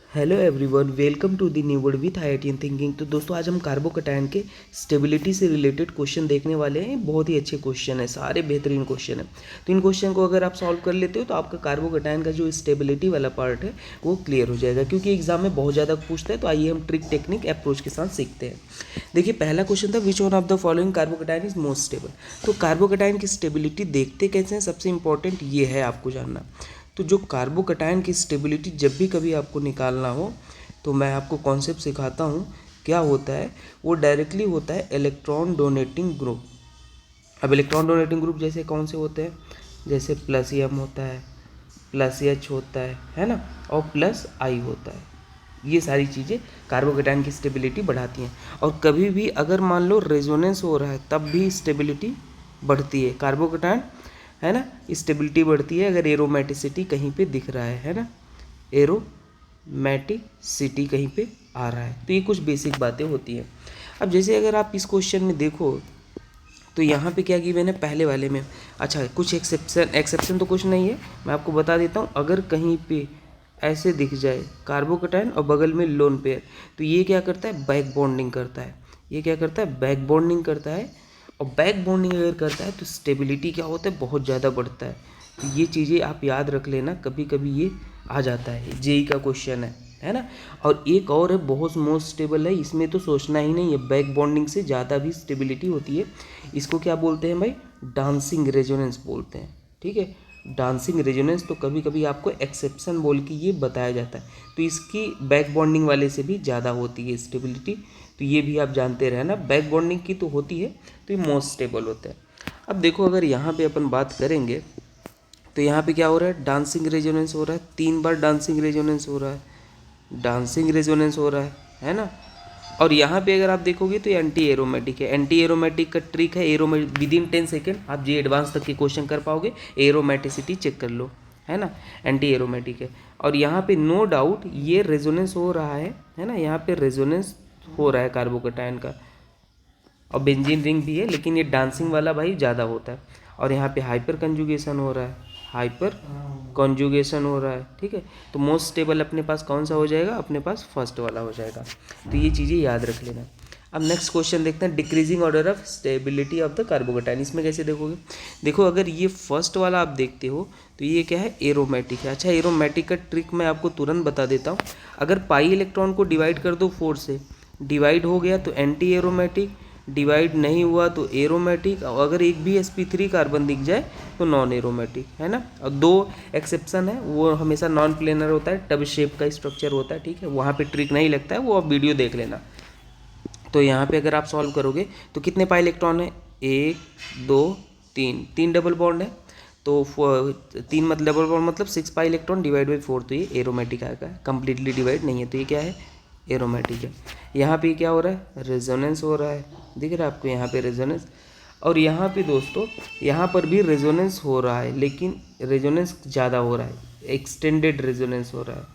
Hello everyone, welcome to the new world with IITian thinking. तो दोस्तों आज हम कार्बोकैटायन के स्टेबिलिटी से रिलेटेड क्वेश्चन देखने वाले हैं। बहुत ही अच्छे क्वेश्चन है, सारे बेहतरीन क्वेश्चन है। तो इन क्वेश्चन को अगर आप सॉल्व कर लेते हो तो आपका कार्बोकैटायन का जो स्टेबिलिटी वाला पार्ट है वो क्लियर हो जाएगा, क्योंकि एग्जाम में बहुत ज़्यादा पूछता है। तो आइए हम ट्रिक टेक्निक अप्रोच के साथ सीखते हैं। देखिए पहला क्वेश्चन था, which one of the following carbocation is most stable. तो कार्बोकैटायन की स्टेबिलिटी देखते कैसे हैं, सबसे इंपॉर्टेंट ये है आपको जानना। तो जो कार्बोकैटायन की स्टेबिलिटी जब भी कभी आपको निकालना हो तो मैं आपको कॉन्सेप्ट सिखाता हूँ। क्या होता है, वो डायरेक्टली होता है इलेक्ट्रॉन डोनेटिंग ग्रुप। अब इलेक्ट्रॉन डोनेटिंग ग्रुप जैसे कौन से होते हैं, जैसे प्लस एम होता है, प्लस एच होता है ना, और प्लस आई होता है। ये सारी चीज़ें कार्बोकैटायन की स्टेबिलिटी बढ़ाती हैं। और कभी भी अगर मान लो रेजोनेंस हो रहा है तब भी स्टेबिलिटी बढ़ती है। कार्बोकैटायन है ना, स्टेबिलिटी बढ़ती है अगर एरोमेटिसिटी कहीं पे दिख रहा है ना, एरोमेटिसिटी कहीं पे आ रहा है। तो ये कुछ बेसिक बातें होती हैं। अब जैसे अगर आप इस क्वेश्चन में देखो तो यहाँ पे क्या गिवन है पहले वाले में। अच्छा, कुछ एक्सेप्शन तो कुछ नहीं है, मैं आपको बता देता हूँ। अगर कहीं पे ऐसे दिख जाए कार्बोकैटायन और बगल में लोन पेयर, तो ये क्या करता है, बैक बॉन्डिंग करता है। ये क्या करता है, बैक बॉन्डिंग करता है। और बैक बॉन्डिंग अगर करता है तो स्टेबिलिटी क्या होता है, बहुत ज़्यादा बढ़ता है। तो ये चीज़ें आप याद रख लेना, कभी कभी ये आ जाता है, जेई का क्वेश्चन है ना। और एक और है, बहुत मोस्ट स्टेबल है, इसमें तो सोचना ही नहीं है, बैक बॉन्डिंग से ज़्यादा भी स्टेबिलिटी होती है। इसको क्या बोलते हैं भाई, डांसिंग रेजोनेंस बोलते हैं। ठीक है, डांसिंग रेजोनेंस। तो कभी कभी आपको एक्सेप्शन बोल के ये बताया जाता है। तो इसकी बैक बॉन्डिंग वाले से भी ज़्यादा होती है स्टेबिलिटी। तो ये भी आप जानते रहे ना, बैक बॉन्डिंग की तो होती है, तो ये मोस्ट स्टेबल होता है। अब देखो अगर यहाँ पे अपन बात करेंगे तो यहाँ पे क्या हो रहा है, डांसिंग रेजोनेंस हो रहा है, 3 बार डांसिंग रेजोनेंस हो रहा है, डांसिंग रेजोनेंस हो रहा है ना। और यहाँ पे अगर आप देखोगे तो ये एंटी एरोमेटिक है। एंटी एरोमेटिक का ट्रिक है, विद इन 10 सेकेंड आप जी एडवांस तक के क्वेश्चन कर पाओगे। एरोमेटिसिटी चेक कर लो, है ना, एंटी एरोमेटिक है। और यहाँ पे नो डाउट ये रेजोनेंस हो रहा है ना, यहाँ पे रेजोनेंस हो रहा है कार्बोकैटायन का। और बेंजीन रिंग भी है, लेकिन ये डांसिंग वाला भाई ज़्यादा होता है। और यहाँ पे हाइपर कंजुगेशन हो रहा है, हाइपर कॉन्जुगेशन हो रहा है। ठीक है, तो मोस्ट स्टेबल अपने पास कौन सा हो जाएगा, अपने पास फर्स्ट वाला हो जाएगा। तो ये चीज़ें याद रख लेना। अब नेक्स्ट क्वेश्चन देखते हैं, decreasing order of stability of the carbocation. इसमें कैसे देखोगे, देखो अगर ये फर्स्ट वाला आप देखते हो तो ये क्या है, एरोमेटिक है। अच्छा, एरोमेटिक का ट्रिक मैं आपको तुरंत बता देता हूँ। अगर पाई इलेक्ट्रॉन को डिवाइड कर दो 4 से, डिवाइड हो गया तो एंटी एरोमेटिक, डिवाइड नहीं हुआ तो एरोमेटिक, और अगर एक भी sp3 कार्बन दिख जाए तो नॉन एरोमेटिक, है ना। और 2 एक्सेप्शन है, वो हमेशा नॉन प्लेनर होता है, टब शेप का स्ट्रक्चर होता है। ठीक है, वहाँ पे ट्रिक नहीं लगता है, वो आप वीडियो देख लेना। तो यहाँ पे अगर आप सॉल्व करोगे तो कितने पाई इलेक्ट्रॉन है, 1 2 3, 3 डबल बॉन्ड है। तो 3 मतलब डबल बॉन्ड मतलब 6 पाई इलेक्ट्रॉन डिवाइड बाई 4, तो ये एरोमेटिक आएगा, कंप्लीटली डिवाइड नहीं है, तो ये क्या है, एरोमेटिक है। यहाँ पे क्या हो रहा है, रेजोनेंस हो रहा है, दिख रहा है आपको यहाँ पे रेजोनेंस। और यहाँ पे दोस्तों, यहाँ पर भी रेजोनेंस हो रहा है, लेकिन रेजोनेंस ज़्यादा हो रहा है, एक्सटेंडेड रेजोनेंस हो रहा है,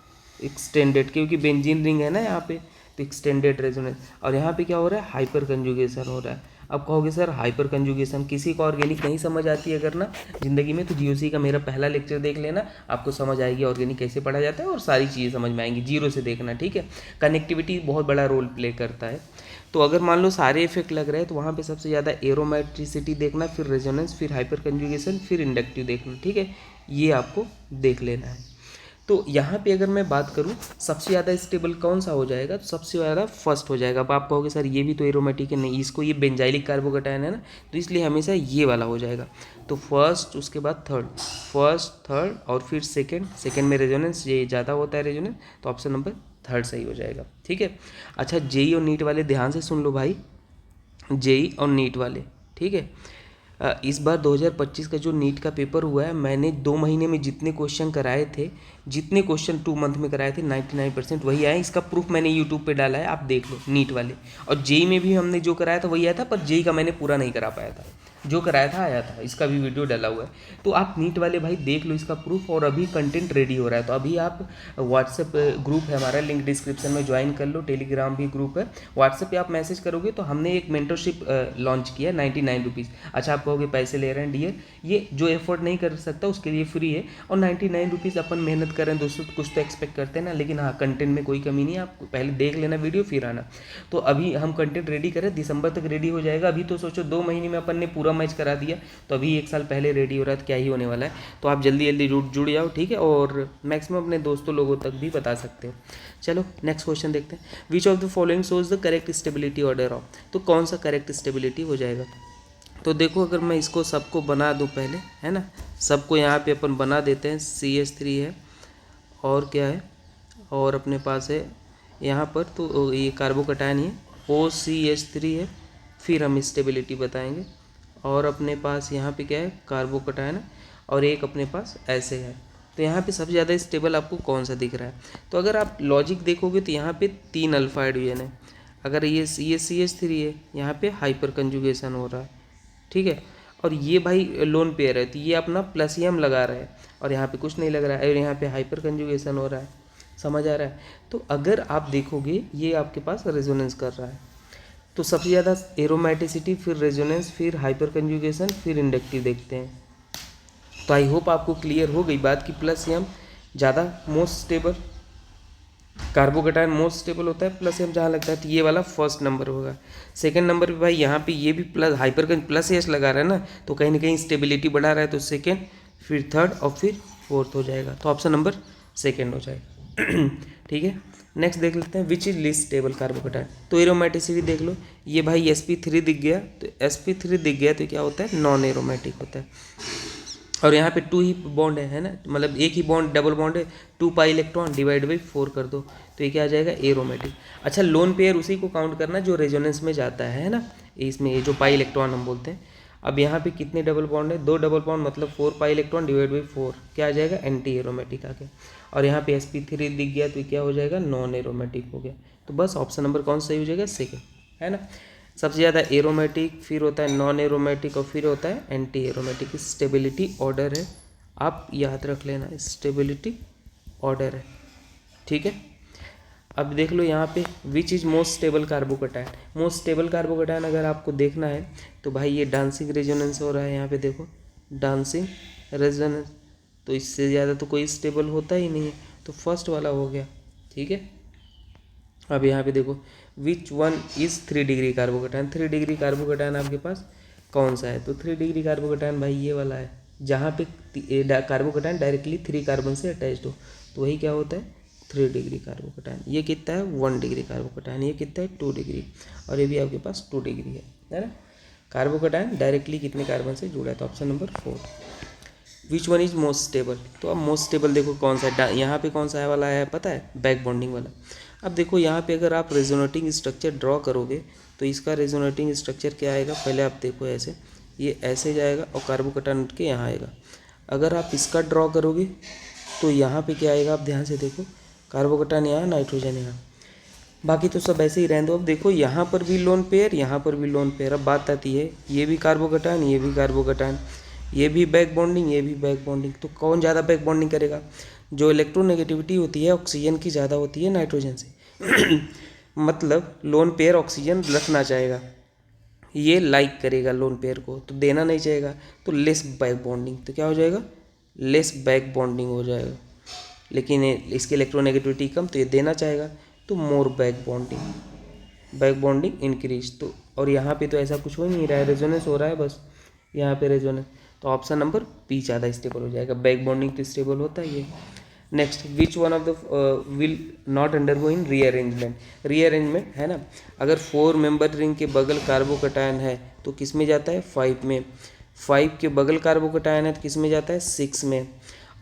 एक्सटेंडेड, क्योंकि बेंजीन रिंग है ना यहाँ पे, तो एक्सटेंडेड रेजोनेंस। और यहाँ पे क्या हो रहा है, हाइपर कंजुगेशन हो रहा है। अब कहोगे सर हाइपर कंजुगेशन किसी को ऑर्गेनिक नहीं समझ आती है अगर ना जिंदगी में, तो जीओसी का मेरा पहला लेक्चर देख लेना, आपको समझ आएगी ऑर्गेनिक कैसे पढ़ा जाता है, और सारी चीज़ें समझ में आएंगी। जीरो से देखना, ठीक है। कनेक्टिविटी बहुत बड़ा रोल प्ले करता है। तो अगर मान लो सारे इफेक्ट लग रहे हैं तो वहाँ पे सबसे ज़्यादा एरोमेट्रिसिटी देखना, फिर रेजोनेंस, फिर हाइपर कंजुगेशन, फिर इंडक्टिव देखना। ठीक है, ये आपको देख लेना है। तो यहाँ पे अगर मैं बात करूँ सबसे ज़्यादा स्टेबल कौन सा हो जाएगा, तो सबसे ज़्यादा फर्स्ट हो जाएगा। अब आप कहोगे सर ये भी तो एरोमेटिक है, नहीं, इसको ये बेंजाइलिक कार्बोकैटायन है ना, तो इसलिए हमेशा ये वाला हो जाएगा। तो फर्स्ट, उसके बाद थर्ड, फर्स्ट थर्ड, और फिर सेकंड, सेकंड में रेजोनेंस ये ज़्यादा होता है रेजोनेंस, तो ऑप्शन नंबर थर्ड सही हो जाएगा। ठीक है। अच्छा, जेई और नीट वाले ध्यान से सुन लो भाई, जेई और नीट वाले, ठीक है। इस बार 2025 का जो नीट का पेपर हुआ है, मैंने 2 महीने में जितने क्वेश्चन कराए थे, जितने क्वेश्चन 2 मंथ में कराए थे, 99% वही आए। इसका प्रूफ मैंने यूट्यूब पे डाला है, आप देख लो, नीट वाले। और जेई में भी हमने जो कराया था वही आया था, पर जेई का मैंने पूरा नहीं करा पाया था। जो कराया था आया था, इसका भी वीडियो डाला हुआ है। तो आप नीट वाले भाई देख लो इसका प्रूफ। और अभी कंटेंट रेडी हो रहा है, तो अभी आप व्हाट्सएप ग्रुप है हमारा, लिंक डिस्क्रिप्शन में ज्वाइन कर लो। टेलीग्राम भी ग्रुप है, व्हाट्सएप पे आप मैसेज करोगे तो हमने एक मेंटरशिप लॉन्च किया 99 रुपीज़। अच्छा आप कहोगे पैसे ले रहे हैं डियर, ये जो एफोर्ड नहीं कर सकता उसके लिए फ्री है। और 99 रुपीज़ अपन मेहनत कर रहे हैं दोस्तों, कुछ तो एक्सपेक्ट करते हैं ना। लेकिन हाँ, कंटेंट में कोई कमी नहीं है, आप पहले देख लेना वीडियो फिर आना। तो अभी हम कंटेंट रेडी करें, दिसंबर तक रेडी हो जाएगा। अभी तो सोचो 2 महीने में अपन ने पूरा मैच करा दिया, तो अभी 1 साल पहले रेडी हो रहा है, तो क्या ही होने वाला है। तो आप जल्दी जल्दी जुड़ जाओ, ठीक है। और मैक्सिमम अपने दोस्तों लोगों तक भी बता सकते हो। चलो नेक्स्ट क्वेश्चन देखते हैं। Which of the following shows the correct stability order of, तो कौन सा करेक्ट स्टेबिलिटी हो जाएगा। तो देखो अगर मैं इसको सबको बना दूं पहले, है ना, सबको यहाँ पे अपन बना देते हैं। CH3 है और क्या है, और अपने पास है यहाँ पर तो ये कार्बोकटायन ही है, OCH3 है। फिर हम स्टेबिलिटी बताएंगे। और अपने पास यहाँ पे क्या है, कार्बोकटायन और एक अपने पास ऐसे है। तो यहाँ पे सबसे ज़्यादा स्टेबल आपको कौन सा दिख रहा है। तो अगर आप लॉजिक देखोगे तो यहाँ पे 3 अल्फा हाइड्रोजन है। अगर ये CH3 है, यहाँ पे हाइपर कंजुगेशन हो रहा है, ठीक है। और ये भाई लोन पेयर है, तो ये अपना प्लसियम लगा रहा है और यहाँ पे कुछ नहीं लग रहा है, और यहाँ पे हाइपर कंजुगेशन हो रहा है। समझ आ रहा है। तो अगर आप देखोगे ये आपके पास रेजोनेंस कर रहा है, तो सबसे ज़्यादा एरोमेटिसिटी, फिर रेजोनेंस, फिर हाइपर कंजुगेशन, फिर इंडक्टिव देखते हैं। तो आई होप आपको क्लियर हो गई बात कि प्लसियम ज़्यादा most stable, carbocation most stable होता है, प्लसियम जहाँ लगता है, तो ये वाला फर्स्ट नंबर होगा। सेकंड नंबर पे भाई यहाँ पे ये भी प्लस हाइपर प्लस एच लगा रहा है ना, तो कहीं ना कहीं स्टेबिलिटी बढ़ा रहा है, तो सेकंड, फिर थर्ड और फिर फोर्थ हो जाएगा। तो ऑप्शन नंबर सेकंड हो जाएगा। ठीक है। नेक्स्ट देख लेते हैं which is least stable carbocation. तो एरोमेटिसिटी देख लो, ये भाई sp3 दिख गया, तो sp3 दिख गया तो क्या होता है, नॉन एरोमेटिक होता है। और यहाँ पे 2 ही बॉन्ड है ना, मतलब एक ही बॉन्ड डबल बॉन्ड है, 2 पाई इलेक्ट्रॉन डिवाइड बाई 4 कर दो, तो ये क्या आ जाएगा, एरोमेटिक। अच्छा लोन पेयर उसी को काउंट करना जो रेजोनेंस में जाता है ना, इसमें ये जो पाई इलेक्ट्रॉन हम बोलते हैं। अब यहाँ पे कितने डबल बॉन्ड है, 2 डबल बॉन्ड, मतलब 4 पाई इलेक्ट्रॉन डिवाइड बाई 4 क्या आ जाएगा, एंटी एरोमेटिक आ गया। और यहाँ पे sp3 दिख गया तो क्या हो जाएगा, नॉन एरोमेटिक हो गया। तो बस ऑप्शन नंबर कौन सा सही हो जाएगा, सेकेंड, है ना। सबसे ज़्यादा एरोमेटिक, फिर होता है नॉन एरोमेटिक, और फिर होता है एंटी एरोमेटिक। स्टेबिलिटी ऑर्डर है, आप याद रख लेना, स्टेबिलिटी ऑर्डर है, ठीक है। अब देख लो यहाँ पे which is most stable carbocation. Most stable carbocation अगर आपको देखना है तो भाई ये डांसिंग रेजोनेंस हो रहा है, यहाँ पे देखो डांसिंग रेजोनेंस, तो इससे ज़्यादा तो कोई स्टेबल होता ही नहीं है, तो फर्स्ट वाला हो गया, ठीक है। अब यहाँ पे देखो which one is 3 degree carbocation. 3 degree carbocation आपके पास कौन सा है, तो 3 डिग्री कार्बोकटायन भाई ये वाला है, जहाँ पे कार्बोकटायन डायरेक्टली 3 कार्बन से अटैच्ड हो, तो वही क्या होता है, 3 डिग्री कार्बोकटायन। ये कितना है, 1 डिग्री कार्बोकटायन। ये कितना है, 2 डिग्री, और ये भी आपके पास 2 डिग्री है ना। कार्बोकटायन डायरेक्टली कितने कार्बन से जुड़ा है, तो option number 4। Which one is most stable, तो अब मोस्ट स्टेबल देखो कौन सा है, यहाँ पे कौन सा है वाला है पता है, बैक बॉन्डिंग वाला। अब देखो यहाँ पे अगर आप रेजोनेटिंग स्ट्रक्चर ड्रॉ करोगे तो इसका रेजोनेटिंग स्ट्रक्चर क्या आएगा, पहले आप देखो ऐसे, ये ऐसे जाएगा और कार्बोकटायन उठ के यहाँ आएगा। अगर आप इसका ड्रॉ करोगे तो यहाँ पे क्या आएगा, आप ध्यान से देखो, कार्बोकटायन यहाँ, नाइट्रोजन यहाँ, बाकी तो सब ऐसे ही रहने दो। अब देखो यहाँ पर भी लोन पेयर, यहाँ पर भी लोन पेयर। अब बात आती है ये भी कार्बोकटायन, ये भी कार्बोकटायन, ये भी बैक बॉन्डिंग, ये भी बैक बॉन्डिंग, तो कौन ज़्यादा बैक बॉन्डिंग करेगा, जो इलेक्ट्रोनेगेटिविटी होती है ऑक्सीजन की ज़्यादा होती है नाइट्रोजन से। मतलब लोन पेयर ऑक्सीजन रखना चाहेगा, ये लाइक करेगा लोन पेयर को, तो देना नहीं चाहेगा, तो लेस बैक बॉन्डिंग, तो क्या हो जाएगा, लेस बैक बॉन्डिंग हो जाएगा। लेकिन इसकी इलेक्ट्रोनेगेटिविटी कम, तो ये देना चाहेगा, तो more back bonding, back bonding increase. तो और यहाँ पे तो ऐसा कुछ हो नहीं रहा है, रेजोनेंस हो रहा है बस, यहाँ पे रेजोनेंस, तो ऑप्शन नंबर बी ज़्यादा स्टेबल हो जाएगा। बैक बॉन्डिंग तो स्टेबल होता है ये। Next which one of the will not undergo in rearrangement. Rearrangement है ना, अगर 4 मेंबर रिंग के बगल कार्बोकटायन है तो किस में जाता है, 5 में। 5 के बगल कार्बोकटायन है तो किस में जाता है, 6 में।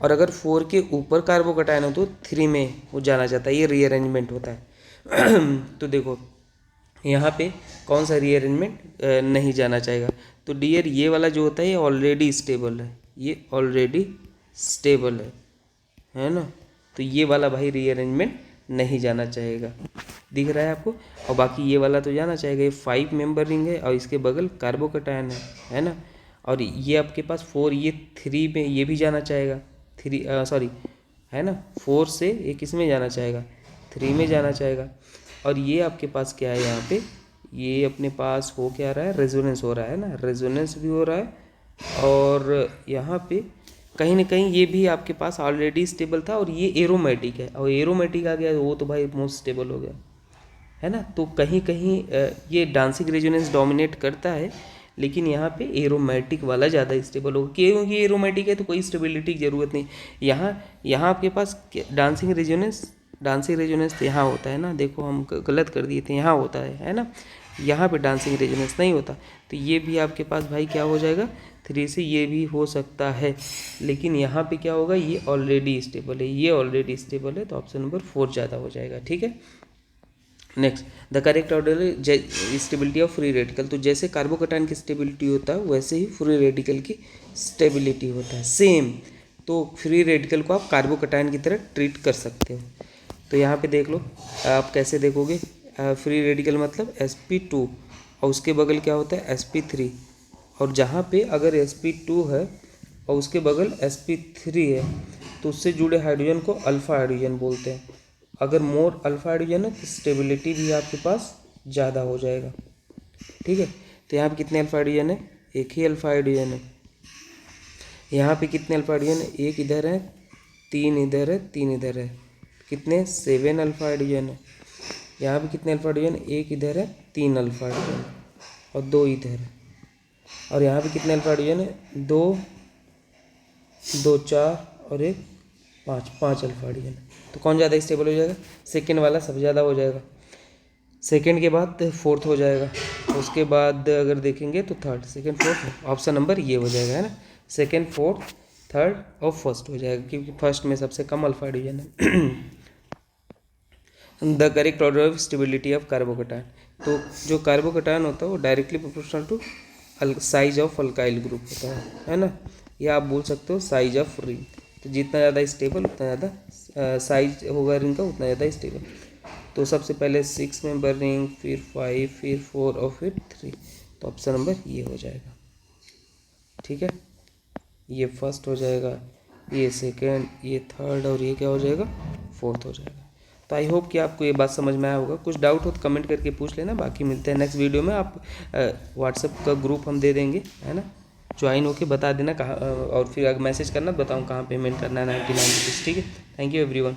और अगर 4 के ऊपर कार्बोकटायन हो तो 3 में वो जाना चाहता है, ये रीअरेंजमेंट होता है। तो देखो यहाँ पे कौन सा रीअरेंजमेंट नहीं जाना चाहेगा, तो डियर ये वाला जो होता है ये ऑलरेडी स्टेबल है, ये ऑलरेडी स्टेबल है ना, तो ये वाला भाई रीअरेंजमेंट नहीं जाना चाहेगा, दिख रहा है आपको। और बाकी ये वाला तो जाना चाहेगा, ये 5 मेंबर रिंग है और इसके बगल कार्बोकटायन है ना, और ये आपके पास 4, ये 3 में ये भी जाना चाहेगा, 3 सॉरी है ना, 4 से ये किस में जाना चाहेगा, 3 में जाना चाहेगा। और ये आपके पास क्या है यहाँ पे, ये अपने पास हो क्या रहा है, रेजोनेंस हो रहा है ना, रेजोनेंस भी हो रहा है। और यहाँ पे कहीं ना कहीं ये भी आपके पास ऑलरेडी स्टेबल था, और ये एरोमेटिक है, और एरोमेटिक आ गया वो तो भाई मोस्ट स्टेबल हो गया, है ना। तो कहीं कहीं ये डांसिंग रेजोनेंस डोमिनेट करता है, लेकिन यहाँ पे एरोमेटिक वाला ज़्यादा स्टेबल होगा, क्योंकि एरोमेटिक है तो कोई स्टेबिलिटी की ज़रूरत नहीं। यहाँ आपके पास डांसिंग रेजोनेंस तो यहाँ होता है ना, देखो हम गलत कर दिए थे, यहाँ होता है ना, यहाँ पे डांसिंग रेजोनेंस नहीं होता। तो ये भी आपके पास भाई क्या हो जाएगा, 3 से ये भी हो सकता है, लेकिन यहाँ पे क्या होगा, ये ऑलरेडी स्टेबल है, ये ऑलरेडी स्टेबल है, तो ऑप्शन नंबर 4 ज़्यादा हो जाएगा। ठीक है, next the correct order stability of free radical. तो जैसे कार्बोकैटायन की स्टेबिलिटी होता है वैसे ही फ्री रेडिकल की स्टेबिलिटी होता है, सेम। तो फ्री रेडिकल को आप कार्बोकैटायन की तरह ट्रीट कर सकते हो। तो यहाँ पे देख लो, आप कैसे देखोगे, फ्री रेडिकल मतलब sp2 और उसके बगल क्या होता है sp3, और जहाँ पे अगर sp2 है और उसके बगल sp3 है तो उससे जुड़े हाइड्रोजन को अल्फा हाइड्रोजन बोलते हैं। अगर मोर अल्फा हाइड्रोजन है तो स्टेबिलिटी भी आपके पास ज़्यादा हो जाएगा। ठीक है, तो यहाँ पे कितने अल्फा हाइड्रोजन है, एक ही अल्फा हाइड्रोजन है। यहाँ पे कितने अल्फा हाइड्रोजन है, एक इधर है, 3 इधर है, 3 इधर है, कितने 7 अल्फा हाइड्रोजन है। यहाँ पे कितने अल्फा हाइड्रोजन, एक इधर है, 3 अल्फा हाइड्रोजन और 2 इधर है। और यहाँ पे कितने अल्फा हाइड्रोजन है, 2 2 4 और एक 5 अल्फा हाइड्रोजन है। तो कौन ज़्यादा स्टेबल हो जाएगा, सेकेंड वाला सब ज़्यादा हो जाएगा, सेकेंड के बाद फोर्थ हो जाएगा, उसके बाद अगर देखेंगे तो third, second fourth, option number ये हो जाएगा, है ना, सेकेंड फोर्थ थर्ड और फर्स्ट हो जाएगा, क्योंकि फर्स्ट में सबसे कम अल्फा हाइड्रोजन है। The correct order of stability of carbocation. तो जो कार्बोकैटायन होता है वो directly proportional to size of alkyl group होता है ना, या आप बोल सकते हो साइज ऑफ रिंग। तो जितना ज़्यादा स्टेबल उतना ज़्यादा साइज होगा रिंग का, उतना ज़्यादा स्टेबल। तो सबसे पहले 6 मेंबर रिंग, फिर 5, फिर 4 और फिर 3, तो ऑप्शन नंबर ये हो जाएगा। ठीक है, ये फर्स्ट हो जाएगा, ये सेकेंड, ये थर्ड और ये क्या हो जाएगा, फोर्थ हो जाएगा। तो आई होप कि आपको ये बात समझ में आया होगा। कुछ डाउट हो तो कमेंट करके पूछ लेना, बाकी मिलते हैं नेक्स्ट वीडियो में। आप व्हाट्सएप का ग्रुप हम दे देंगे, है ना, ज्वाइन होके बता देना कहाँ, और फिर अगर मैसेज करना बताऊँ कहाँ पेमेंट करना है 99 रुपीज़। ठीक है, थैंक यू एवरीवन।